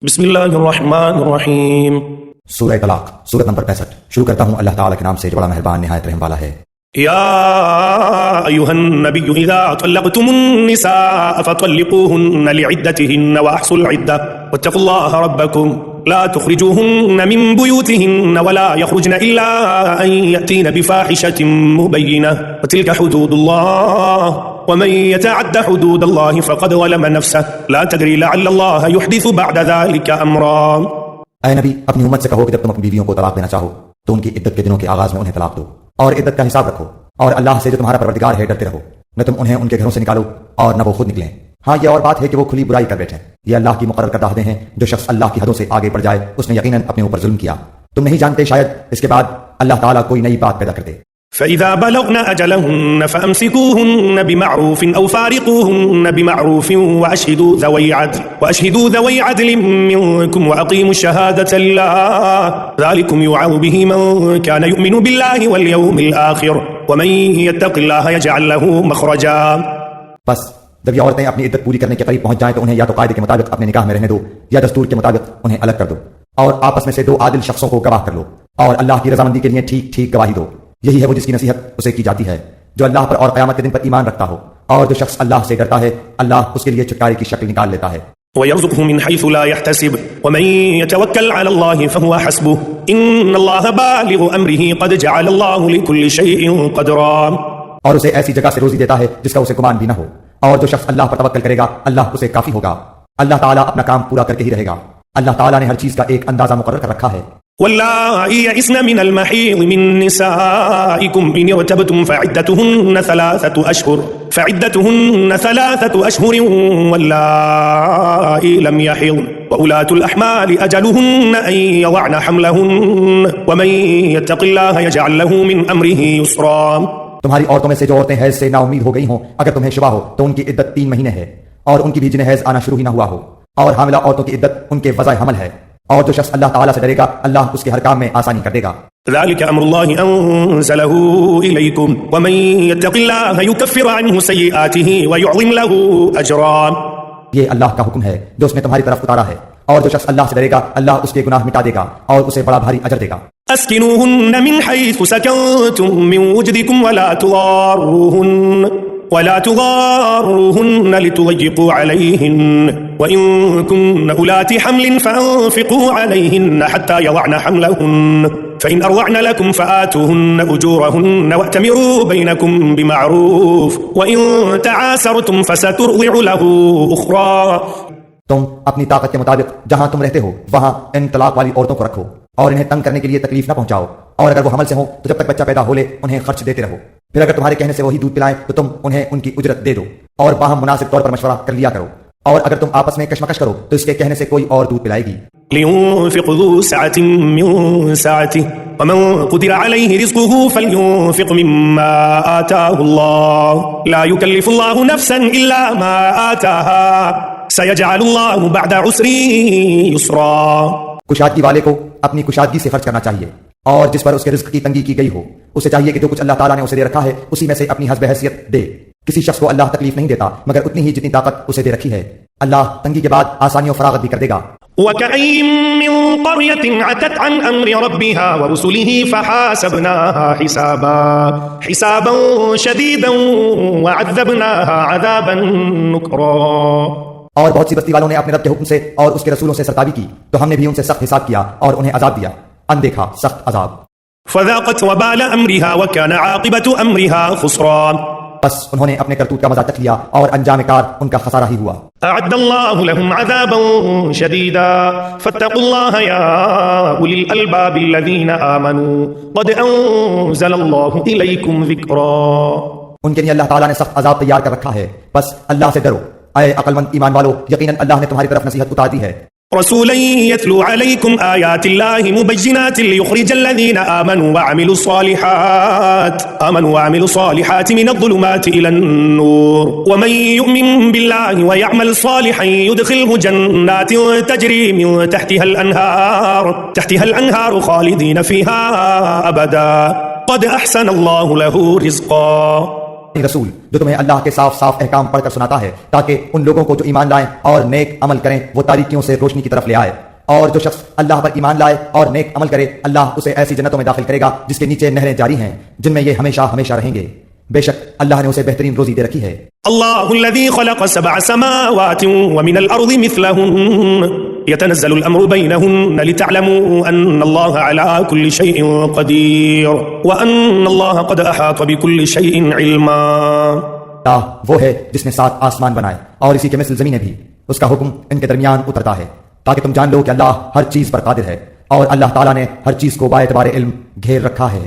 بسم اللہ الرحمن الرحیم۔ سورہ طلاق، سورت نمبر 65۔ شروع کرتا ہوں اللہ تعالیٰ کے نام سے جو بڑا مہربان نہایت رحم والا ہے۔ یا ایھا النبی اذا طلقتم النساء فطلقوهن لعدتهن واحصوا العدة واتقوا الله ربكم لا تخرجوهن من بيوتهن ولا يخرجن إلا أن يأتين بفاحشة مبينة وتلك حدود الله ومن يتعد حدود الله فقد ظلم نفسه لا تدري لعل الله يحدث بعد ذلك امرا۔ اے نبی، اپنی امت سے کہو کہ جب تم اپنی بیویوں کو طلاق دینا چاہو تو ان کی عدت کے دنوں کے آغاز میں انہیں طلاق دو، اور عدت کا حساب رکھو، اور اللہ سے جو تمہارا پروردگار ہے ڈرتے رہو۔ نہ تم انہیں ان کے گھروں سے نکالو اور نہ وہ خود نکلیں۔ ہاں، یہ اور بات ہے کہ وہ کھلی برائی کر بیٹھیں۔ یہ اللہ کی مقرر کردہ حدیں ہیں۔ جو شخص اللہ کی حدوں سے آگے بڑھ جائے اس نے یقیناً اپنے اوپر ظلم کیا۔ تم نہیں جانتے شاید اس کے بعد اللہ تعالیٰ کوئی نئی بات پیدا کر دے۔ فَإِذَا بَلَغْنَ أَجَلَهُنَّ فَأَمْسِكُوهُنَّ بِمَعْرُوفٍ أَوْ فَارِقُوهُنَّ بِمَعْرُوفٍ وَأَشْهِدُوا ذَوَيْ عَدْلٍ مِّنكُمْ وَأَقِيمُوا الشَّهَادَةَ لِلَّهِ ذَلِكُمْ يُوعَظُ بِهِ مَن كَانَ يُؤْمِنُ بِاللَّهِ وَالْيَوْمِ الْآخِرِ وَمَن يَتَّقِ اللَّهَ يَجْعَل لَّهُ مَخْرَجًا۔ بس جب یہ عورتیں اپنی عدت پوری کرنے کے قریب پہنچ جائیں تو انہیں یا تو قاعدے کے مطابق اپنے نکاح میں رہنے دو یا دستور کے مطابق انہیں الگ کر دو، اور آپس میں سے دو عادل شخصوں کو گواہ کر لو، اور اللہ کی رضامندی کے لیے ٹھیک ٹھیک گواہی دو۔ یہی ہے وہ جس کی نصیحت اسے کی جاتی ہے جو اللہ پر اور قیامت کے دن پر ایمان رکھتا ہو، اور جو شخص اللہ سے ڈرتا ہے اللہ اس کے لیے چھٹکارے کی شکل نکال لیتا ہے۔ وَيَرْزُقْهُ مِنْ حَيْثُ لَا يَحْتَسِبُ وَمَن يَتَوَكَّلْ عَلَى اللَّهِ فَهُوَ حَسْبُهُ إِنَّ اللَّهَ بَالِغُ أَمْرِهِ قَدْ جَعَلَ اللَّهُ لِكُلِّ شَيْءٍ قَدْرًا۔ اور اسے ایسی جگہ سے روزی دیتا ہے جس کا اسے گمان بھی نہ ہو، اور جو شخص اللہ پر توکل کرے گا اللہ اسے کافی ہوگا۔ اللہ تعالیٰ اپنا کام پورا کر کے ہی رہے گا۔ اللہ تعالیٰ نے ہر چیز کا ایک اندازہ مقرر کر رکھا ہے۔ واللائي يئسن من المحيض من نسائكم إن ارتبتم فعدتهن ثلاثة أشهر واللائي لم يحضن وأولاة الأحمال أجلهن أن يضعن حملهن ومن يتق الله يجعل له من أمره يسرا۔ تمہاری عورتوں میں سے جو عورتیں حیض سے نا امید ہو گئی ہوں، اگر تمہیں شبہ ہو تو ان کی عدت 3 مہینے ہے، اور ان کی بھی جنہیں حیض آنا شروع ہی نہ ہوا ہو، اور حاملہ عورتوں کی عدت ان کے وضع حمل ہے، اور جو شخص اللہ تعالیٰ سے ڈرے گا اللہ اس کے ہر کام میں آسانی کر دے گا۔ ذلك امر الله انزله اليكم ومن يتق الله يكفر عنه سيئاته ويعظم له اجرا۔ یہ اللہ کا حکم ہے جو اس نے تمہاری طرف اتارا ہے، اور جو شخص اللہ سے ڈرے گا اللہ اس کے گناہ مٹا دے گا اور اسے بڑا بھاری اجر دے گا۔ اسكنوهن من حيث سكنتم من وجدكم ولا تضاروهن لتضيقوا عليهن وإن كن أولات حمل فأنفقوا عليهن حتى يضعن حملهن فإن أرضعن لكم فآتوهن أجورهن وأتمروا بينكم بمعروف وإن تعاسرتم فسترضع له أخرى۔ تم اپنی طاقت کے مطابق جہاں تم رہتے ہو وہاں ان طلاق والی عورتوں کو رکھو، اور انہیں تنگ کرنے کے لیے تکلیف نہ پہنچاؤ، اور اگر وہ حمل سے ہوں تو جب تک بچہ پیدا ہو لے انہیں خرچ دیتے رہو۔ پھر اگر تمہارے کہنے سے وہی دودھ پلائیں تو تم انہیں ان کی اجرت دے دو، اور باہم مناسب طور پر مشورہ کر لیا کرو، اور اگر تم آپس میں کشمکش کرو تو اس کے کہنے سے کوئی اور دودھ پلائے گی۔ لينفق ذو سعة من سعته ومن قدر عليه رزقه فلينفق مما آتاه الله لا يكلف الله نفسا إلا ما آتاها سيجعل الله بعد عسر يسرا۔ کشادگی والے کو اپنی کشادگی سے خرچ کرنا چاہیے، اور جس پر اس کے رزق کی تنگی کی گئی ہو اسے چاہیے کہ جو کچھ اللہ تعالیٰ نے اسے دے رکھا ہے اسی میں سے اپنی حسب حیثیت دے۔ کسی شخص کو اللہ تکلیف نہیں دیتا مگر اتنی ہی جتنی طاقت اسے دے رکھی ہے۔ اللہ تنگی کے بعد آسانی و فراغت بھی کر دے گا۔ وَكَأَيٍّ مِّن قَرْيَةٍ عَتَتْ عَنْ أَمْرِ رَبِّهَا وَرُسُلِهِ فَحَاسَبْنَاهَا حِسَابًا شَدِيدًا وَعَذَّبْنَاهَا عَذَابًا نُكْرًا۔ اور بہت سی بستی والوں نے اپنے رب کے حکم سے اور اس کے رسولوں سے سرتابی کی تو ہم نے بھی ان سے سخت حساب کیا اور انہیں عذاب دیا، اندیکھا سخت عذاب۔ فَذَاقَتْ وَبَالَ أَمْرِهَا وَكَانَ عَاقِبَةُ أَمْرِهَا خُسْرًا۔ بس انہوں نے اپنے کرتوت کا مزہ چکھ لیا اور انجام کار ان کا خسارہ ہی ہوا۔ أعد الله لهم عذابا شديدا فاتقوا الله يا أولي الألباب الذين آمنوا قد أنزل الله إليكم ذكرا۔ ان کے لیے اللہ تعالیٰ نے سخت عذاب تیار کر رکھا ہے، بس اللہ سے ڈرو اے عقل مند ایمان والو، یقیناً اللہ نے تمہاری طرف نصیحت اتار دی ہے۔ رسولا يتلو عليكم آيات الله مبينات ليخرج الذين آمنوا وعملوا الصالحات من الظلمات إلى النور ومن يؤمن بالله ويعمل صالحا يدخله جنات تجري من تحتها الأنهار خالدين فيها أبدا قد أحسن الله له رزقا۔ رسول جو تمہیں اللہ کے صاف صاف احکام پڑھ کر سناتا ہے تاکہ ان لوگوں کو جو ایمان لائیں اور نیک عمل کریں وہ تاریکیوں سے روشنی کی طرف لے آئے، اور جو شخص اللہ پر ایمان لائے اور نیک عمل کرے اللہ اسے ایسی جنتوں میں داخل کرے گا جس کے نیچے نہریں جاری ہیں جن میں یہ ہمیشہ ہمیشہ رہیں گے، بے شک اللہ نے اسے بہترین روزی دے رکھی ہے۔ الله الذي خلق 7 سماوات ومن الأرض مثلهن يتنزل الأمر بينهن لتعلموا أن الله على كل شيء قدير وأن الله قد أحاط بكل شيء علما۔ اللہ وہ ہے جس نے 7 آسمان بنائے اور اسی کے مثل زمینیں بھی، اس کا حکم ان کے درمیان اترتا ہے تاکہ تم جان لو کہ اللہ ہر چیز پر قادر ہے، اور اللہ تعالیٰ نے ہر چیز کو باعتبار علم گھیر رکھا ہے۔